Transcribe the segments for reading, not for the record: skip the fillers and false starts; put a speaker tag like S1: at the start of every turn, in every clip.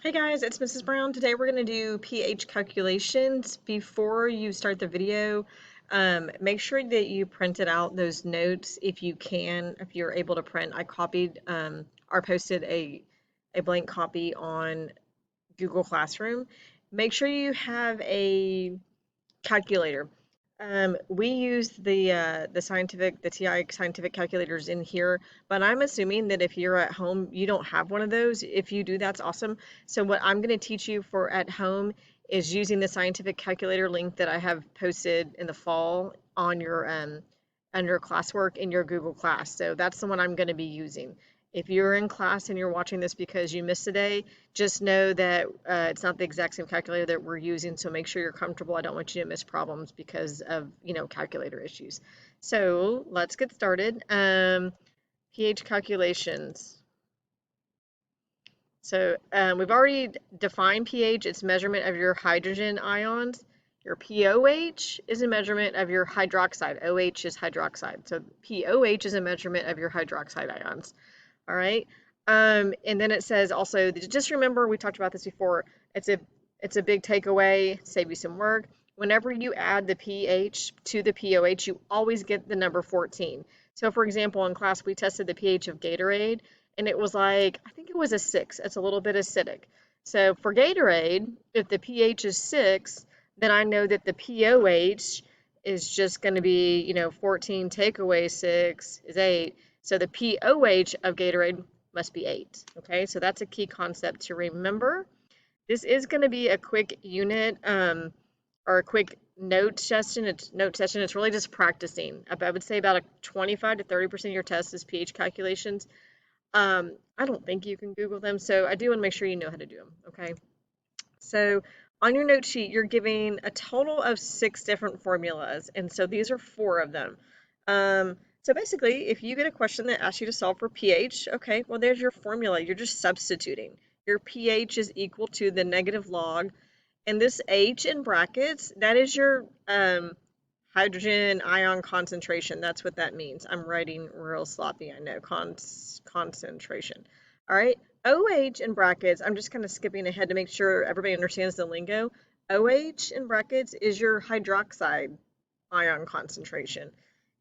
S1: Hey guys, it's Mrs. Brown. Today we're going to do pH calculations. Before you start the video, make sure that you printed out those notes if you can, if you're able to print. I copied or posted a blank copy on Google Classroom. Make sure you have a calculator. We use the TI scientific calculators in here, but I'm assuming that if you're at home, you don't have one of those. If you do, that's awesome. So what I'm going to teach you for at home is using the scientific calculator link that I have posted in the fall on your under classwork in your Google Class. So that's the one I'm going to be using. If you're in class and you're watching this because you missed a day, just know that it's not the exact same calculator that we're using, so make sure you're comfortable. I don't want you to miss problems because of, calculator issues. So let's get started. pH calculations. So we've already defined pH. It's measurement of your hydrogen ions. Your POH is a measurement of your hydroxide. OH is hydroxide. So POH is a measurement of your hydroxide ions. All right. And then it says also, just remember, we talked about this before. It's a big takeaway, save you some work. Whenever you add the pH to the POH, you always get the number 14. So for example, in class, we tested the pH of Gatorade, and it was like, I think it was a 6. It's a little bit acidic. So for Gatorade, if the pH is 6, then I know that the POH is just going to be, 14 take away 6 is 8. So the POH of Gatorade must be 8. Okay, so that's a key concept to remember. This is going to be a quick unit or a quick note session. It's really just practicing. I would say about a 25 to 30% of your test is pH calculations. I don't think you can Google them, so I do want to make sure you know how to do them. Okay, so on your note sheet, you're giving a total of 6 different formulas, and so these are 4 of them. So basically, if you get a question that asks you to solve for pH, okay, well, there's your formula. You're just substituting. Your pH is equal to the negative log, and this H in brackets, that is your hydrogen ion concentration. That's what that means. I'm writing real sloppy, I know, concentration. All right, OH in brackets, I'm just kind of skipping ahead to make sure everybody understands the lingo. OH in brackets is your hydroxide ion concentration.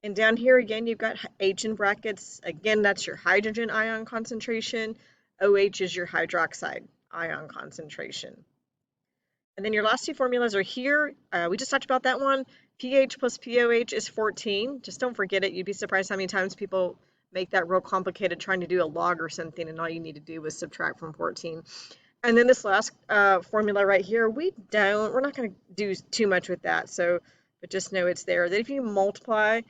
S1: And down here again, you've got H in brackets. Again, that's your hydrogen ion concentration. OH is your hydroxide ion concentration. And then your last 2 formulas are here. We just talked about that one. pH plus POH is 14. Just don't forget it. You'd be surprised how many times people make that real complicated trying to do a log or something, and all you need to do is subtract from 14. And then this last formula right here, we're not going to do too much with that. But just know it's there. That if you multiply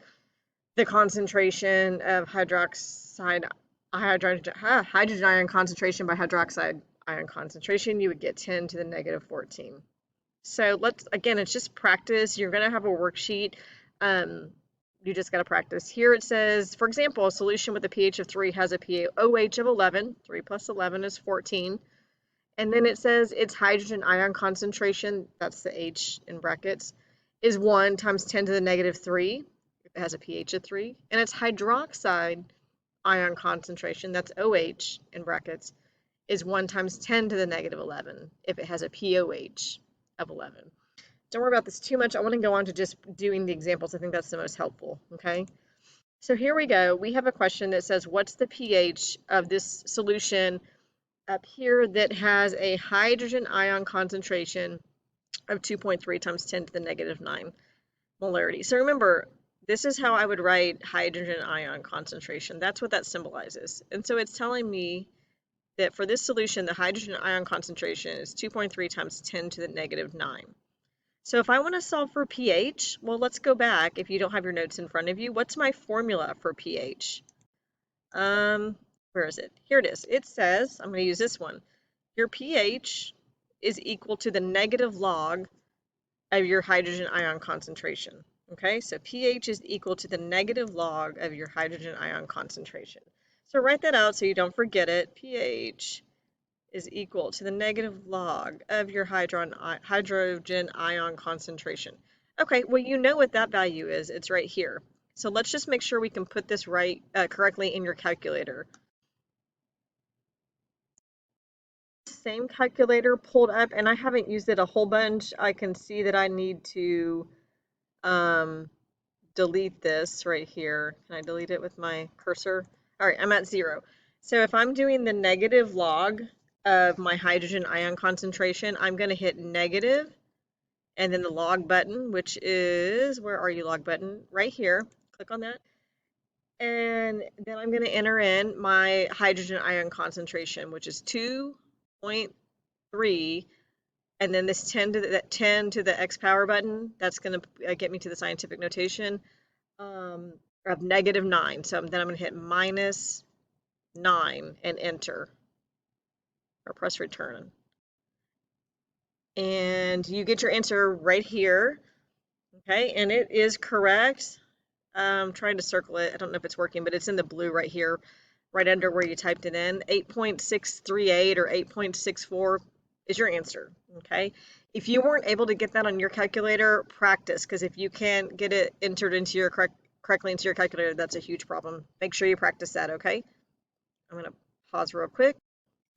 S1: the concentration of hydrogen ion concentration by hydroxide ion concentration, you would get 10 to the negative 14. So again, it's just practice. You're going to have a worksheet. You just got to practice. Here it says, for example, a solution with a pH of 3 has a PaOH of 11. 3 plus 11 is 14. And then it says its hydrogen ion concentration, that's the H in brackets, is 1 times 10 to the negative 3. It has a pH of 3. And its hydroxide ion concentration, that's OH in brackets, is 1 times 10 to the negative 11 if it has a POH of 11. Don't worry about this too much. I want to go on to just doing the examples. I think that's the most helpful, okay? So here we go. We have a question that says, what's the pH of this solution up here that has a hydrogen ion concentration of 2.3 times 10 to the negative 9 molarity? So remember, this is how I would write hydrogen ion concentration. That's what that symbolizes. And so it's telling me that for this solution, the hydrogen ion concentration is 2.3 times 10 to the negative 9. So if I want to solve for pH, well, let's go back. If you don't have your notes in front of you, what's my formula for pH? Where is it? Here it is. It says, I'm going to use this one. Your pH is equal to the negative log of your hydrogen ion concentration. Okay, so pH is equal to the negative log of your hydrogen ion concentration. So write that out so you don't forget it. pH is equal to the negative log of your hydrogen ion concentration. Okay, well, you know what that value is. It's right here. So let's just make sure we can put this correctly in your calculator. same calculator pulled up, and I haven't used it a whole bunch. I can see that I need to delete this right here. Can I delete it with my cursor? All right, I'm at 0. So if I'm doing the negative log of my hydrogen ion concentration, I'm going to hit negative and then the log button, which is, where are you, log button? Right here. Click on that. And then I'm going to enter in my hydrogen ion concentration, which is 2.3. And then this 10 to the x power button, that's going to get me to the scientific notation of -9. So then I'm going to hit -9 and enter, or press return. And you get your answer right here. Okay, and it is correct. I'm trying to circle it. I don't know if it's working, but it's in the blue right here, right under where you typed it in. 8.638 or 8.64 is your answer. Okay, if you weren't able to get that on your calculator, practice, because if you can't get it entered into your correctly into your calculator, that's a huge problem. Make sure you practice that. Okay, I'm going to pause real quick.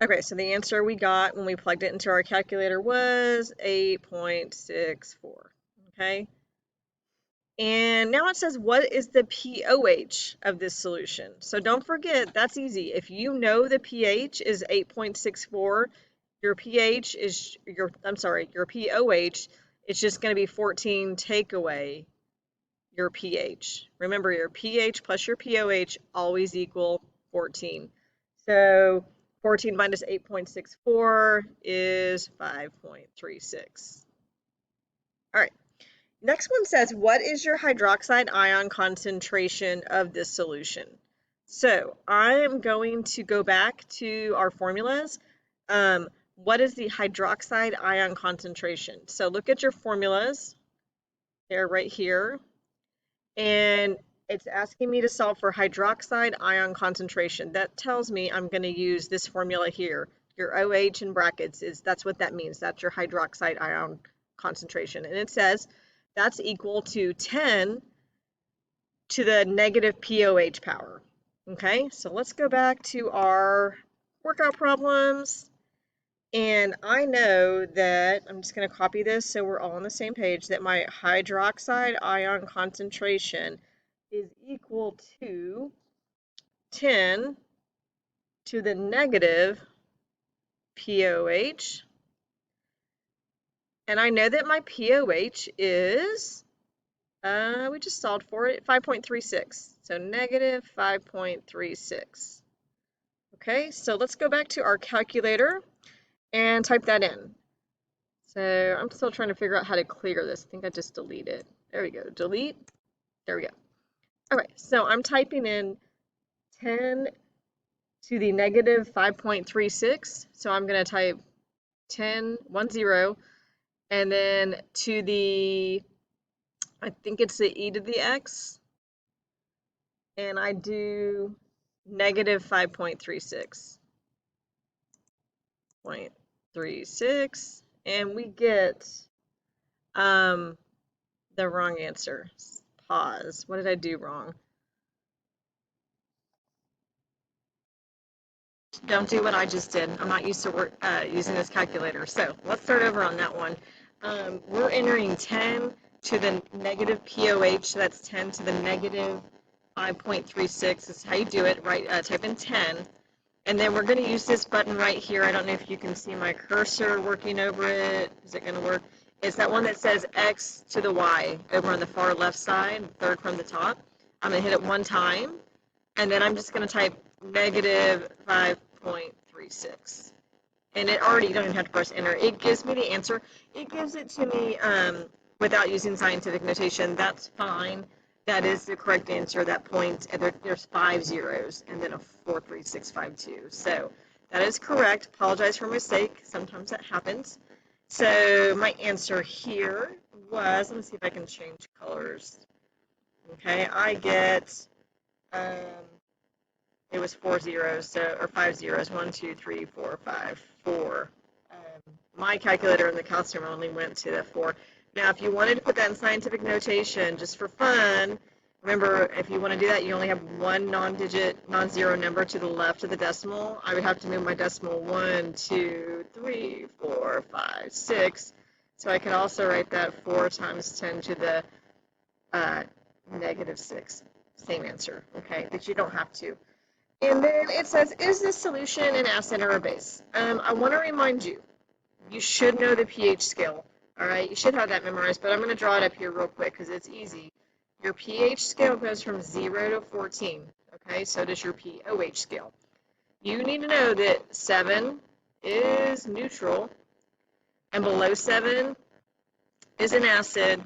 S1: Okay, so the answer we got when we plugged it into our calculator was 8.64. Okay. And now it says, what is the pOH of this solution? So don't forget, that's easy. If you know the pH is 8.64, your pH is your pOH, it's just going to be 14 take away your pH. Remember, your pH plus your pOH always equal 14. So 14 minus 8.64 is 5.36. All right. Next one says, what is your hydroxide ion concentration of this solution? So I'm going to go back to our formulas. What is the hydroxide ion concentration? So look at your formulas. They're right here. And it's asking me to solve for hydroxide ion concentration. That tells me I'm going to use this formula here. Your OH in brackets, that's what that means. That's your hydroxide ion concentration. And it says that's equal to 10 to the negative pOH power. Okay, so let's go back to our workout problems. And I know that, I'm just going to copy this so we're all on the same page, that my hydroxide ion concentration is equal to 10 to the negative pOH. And I know that my pOH is, we just solved for it, 5.36. So negative 5.36. Okay, so let's go back to our calculator and type that in. So I'm still trying to figure out how to clear this. I think I just delete it. There we go, delete. There we go. Okay, so I'm typing in 10 to the negative 5.36. So I'm going to type 10, 10, and then to the, I think it's the e to the x, and I do negative 5.36. 0.36, and we get the wrong answer. Pause. What did I do wrong? Don't do what I just did. I'm not used to using this calculator. So let's start over on that one. We're entering 10 to the negative pOH. So that's 10 to the negative 5.36. This is how you do it, right? Type in 10. And then we're going to use this button right here. I don't know if you can see my cursor working over it. Is it going to work? It's that one that says X to the Y over on the far left side, third from the top. I'm going to hit it one time. And then I'm just going to type negative 5.36. And it already, you don't even have to press enter. It gives me the answer. It gives it to me without using scientific notation. That's fine. That is the correct answer. That point, and there's 5 zeros and then a 43652. So that is correct. Apologize for mistake. Sometimes that happens. So my answer here was, let me see if I can change colors. Okay, I get, it was 4 zeros, so, or 5 zeros. 1, 2, 3, 4, 5, 4. My calculator in the calcium only went to the 4. Now, if you wanted to put that in scientific notation, just for fun, Remember, if you want to do that, you only have one non-digit, non-zero number to the left of the decimal. I would have to move my decimal 1, 2, 3, 4, 5, 6. So I can also write that 4 times 10 to the -6. Same answer, okay? But you don't have to. And then it says, is this solution an acid or a base? I want to remind you, you should know the pH scale. All right, you should have that memorized, but I'm going to draw it up here real quick because it's easy. Your pH scale goes from 0 to 14. Okay, so does your pOH scale. You need to know that 7 is neutral, and below 7 is an acid,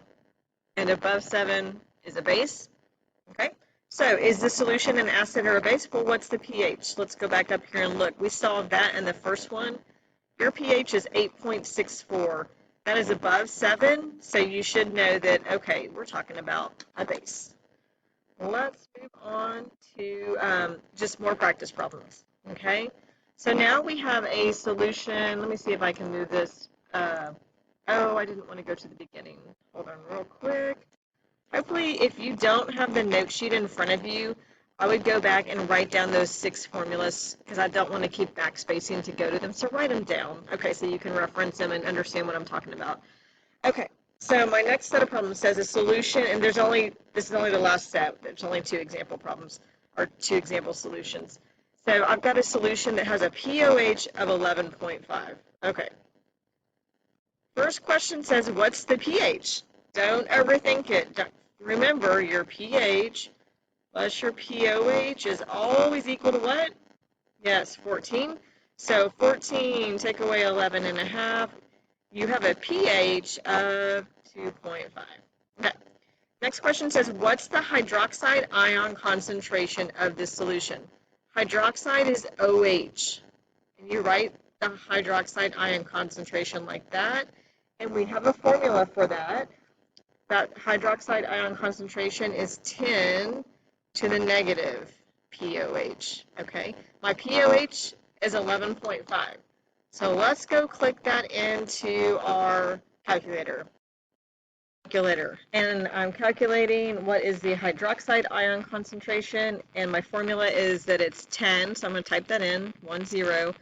S1: and above 7 is a base. Okay, so is the solution an acid or a base? Well, what's the pH? Let's go back up here and look. We saw that in the first one. Your pH is 8.64. That is above 7, so you should know that, okay, we're talking about a base. Let's move on to just more practice problems, okay? So now we have a solution. Let me see if I can move this. Oh, I didn't want to go to the beginning. Hold on real quick. Hopefully, if you don't have the note sheet in front of you, I would go back and write down those 6 formulas because I don't want to keep backspacing to go to them. So write them down, okay, so you can reference them and understand what I'm talking about. Okay, so my next set of problems says a solution, and this is only the last set. There's only 2 example problems, or 2 example solutions. So I've got a solution that has a pOH of 11.5. Okay. First question says, what's the pH? Don't overthink it. Remember, your pH plus your pOH is always equal to what? Yes, 14. So 14, take away 11 and a half. You have a pH of 2.5. Okay. Next question says, what's the hydroxide ion concentration of this solution? Hydroxide is OH. And you write the hydroxide ion concentration like that. And we have a formula for that. That hydroxide ion concentration is 10 to the negative pOH, okay? My pOH is 11.5. So let's go click that into our calculator. And I'm calculating what is the hydroxide ion concentration, and my formula is that it's 10, so I'm going to type that in, 10.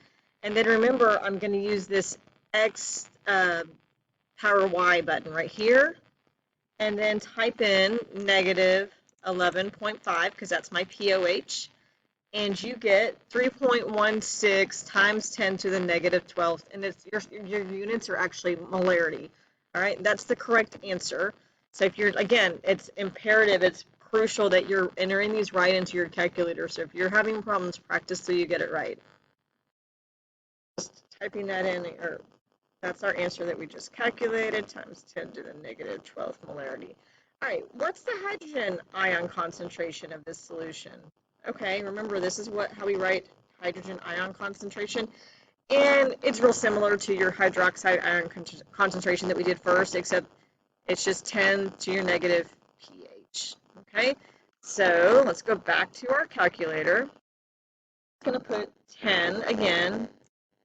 S1: And then remember, I'm going to use this X power Y button right here, and then type in negative 11.5 because that's my pOH, and you get 3.16 times 10 to the negative 12th, and it's your units are actually molarity. All right, that's the correct answer. So if you're, again, it's imperative, it's crucial that you're entering these right into your calculator. So if you're having problems, practice so you get it right. Just typing that in, or that's our answer that we just calculated, times 10 to the negative 12th molarity. All right, what's the hydrogen ion concentration of this solution? Okay, remember this is how we write hydrogen ion concentration. And it's real similar to your hydroxide ion concentration that we did first, except it's just 10 to your negative pH. Okay, so let's go back to our calculator. I'm going to put 10 again.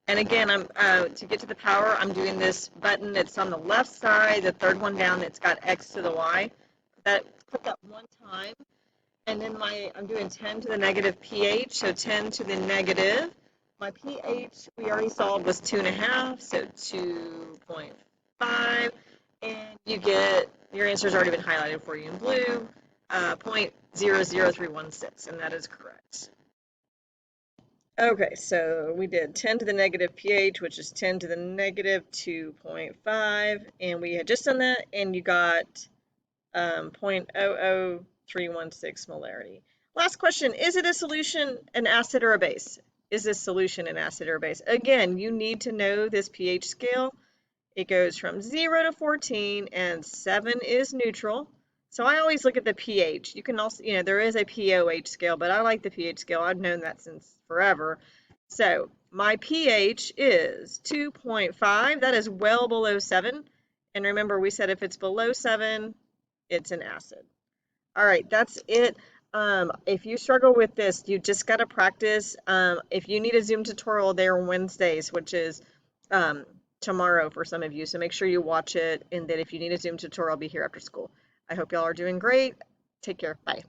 S1: And again, to get to the power, I'm doing this button. It's on the left side, the third one down. It's got X to the Y. Click that one time, and then I'm doing 10 to the negative pH. So 10 to the negative. My pH we already solved was 2.5, so 2.5, and you get your answer's already been highlighted for you in blue, 0.00316, and that is correct. Okay, so we did 10 to the negative pH, which is 10 to the negative 2.5, and we had just done that, and you got 0.00316 molarity. Last question, is it a solution, an acid, or a base? Is this solution an acid or a base? Again, you need to know this pH scale. It goes from 0 to 14, and 7 is neutral. So I always look at the pH. You can also, there is a pOH scale, but I like the pH scale. I've known that since forever. So my pH is 2.5. That is well below 7. And remember, we said if it's below 7, it's an acid. All right, that's it. If you struggle with this, you just got to practice. If you need a Zoom tutorial, they're Wednesdays, which is tomorrow for some of you. So make sure you watch it, and that if you need a Zoom tutorial, I'll be here after school. I hope y'all are doing great. Take care. Bye.